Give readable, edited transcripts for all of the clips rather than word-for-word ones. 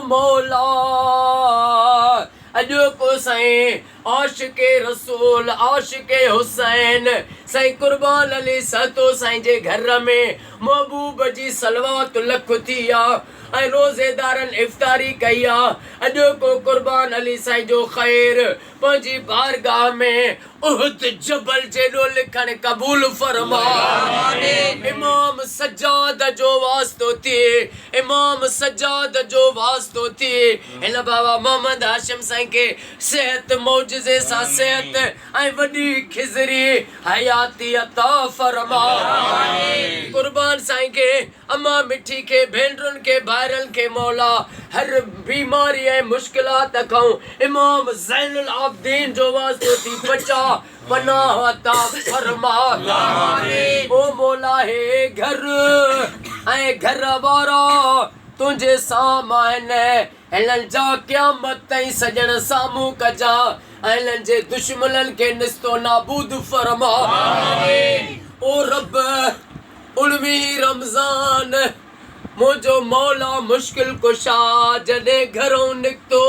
मौला अजो को साईं आशिके रसूल आशिके हुसैन साईं कुर्बान अली सतो साईं जे घर में महबूब जी सलवात लख थी आ ऐं रोज़ेदारनि इफ़्तारी कई आ। अॼो को कुर्बान अली साईं जो ख़ैर पंहिंजी बारगाह में उहद जबल जेॾो लिखण क़बूल फरमा। इमाम सज्जाद जो वास्तो थिए इमाम सज्जाद जो वास्तो थिए हिन बाबा मोहम्मद हाशिम साईं के सेहत मौजज़े सां सेहत ऐं वॾी खिज़री हयाती अता फरमा। कुर्बान साईं के अम्मा मिठी के भेनरुनि के भाइरनि के मौला हर बीमारी ऐं मुश्किलात खां इमाम ज़ैनुल आबिदीन जो वास्तो थी बचा पनाह अता फरमा। ओ मौला हे घर ऐं घर वारा तुंहिंजे सामान हिननि जा क़यामत ताईं सजण साम्हूं कजा ऐं हिननि जे दुश्मननि के निस्तो नाबूद फरमा। ओ रब 19 रमज़ान मुझो मौला मुश्किल कुशा जॾहिं घरों निकतो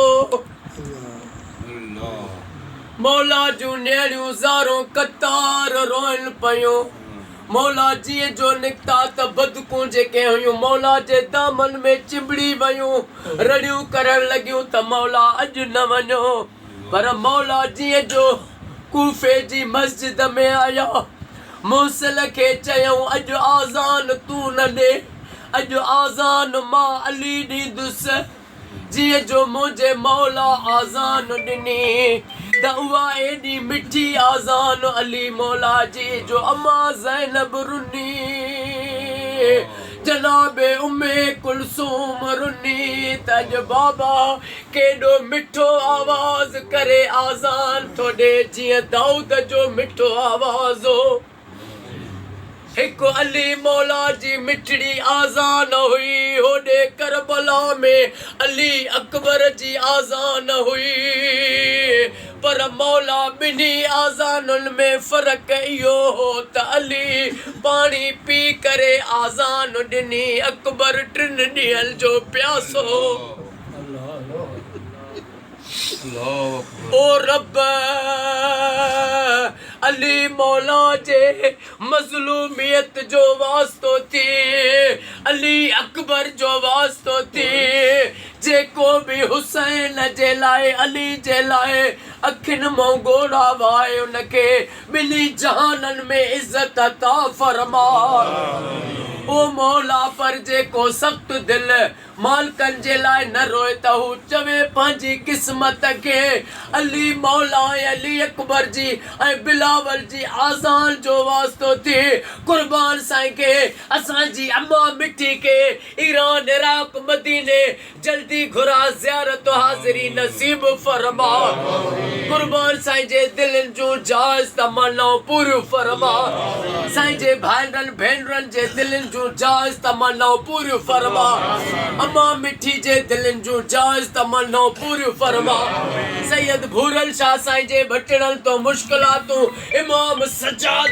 मौला जूं नेड़ियूं ज़ारूं कतार रोइन पयूं मौला जीअं जो निकता त बदकूं जेके हुयूं मौला जे दामन में चिंबड़ी वयूं रड़ियूं करण लॻियूं त मौला अॼु न वञो पर मौला जीअं जो कूफे जी मस्जिद में आया मूसल के चयऊं अॼु आज़ान तू न ॾे अॼु आज़ान मां अली ॾींदुसि जीअं जो मुंहिंजे मौला आज़ान ॾिनी त उहा एॾी मिठी आज़ान अली मौला जी जो अम्मा ज़ैनब रुनी जनाबे उम्मे कुलसूम रुनी त अॼु बाबा केॾो मिठो आवाज़ करे आज़ान थो ॾे जीअं दाऊद जो मिठो आवाज़ हो। हिकु अली मौला जी मिठड़ी आज़ान हुई होॾे करबला में अली अकबर जी आज़ान हुई पर मौला ॿिन्ही आज़ानुनि में फ़र्क़ु इहो हो त अली पाणी पी करे आज़ान ॾिनी अकबर 3 ॾींहंनि जो प्यासो। ओ रब अली मौला जे मज़लूमियत जो वास्तो थी अली अकबर जो वास्तो थी जेको भी हुसैन जे लाइ अली जे लाइ अखियुनि मां ॻोढ़ा वाए उनखे ॿिन्ही जहाननि में इज़त अता फरमा। ओ मौला पर जेको सख़्त दिल मालिकनि जे लाइ न रोए त हू चवे पंहिंजी क़िस्मत खे अली मौला ऐं अली अकबर जी ऐं बिलावल जी आज़ान जो वास्तो थी कुर्बान साईं के असांजी अम्मा मिठी के ईरान इराक मदीने जल्दी घुरा ज़ियारत हाज़िरी नसीब फरमा। कुर्बान साईं जे दिलनि जूं जाइज़ तमन्नाऊं पूरियूं फरमा साईं जे भाइरनि भेनरुनि जे दिलनि जूं जाइज़ तमन्नाऊं पूरियूं फरमा अम्मा मिठी जे दिलनि जूं जाइज़ तमन्नाऊं पूरियूं फरमा। सैयद भूरल शाह साईं जे बटणनि तो मुश्किलातूं इमाम सज्जाद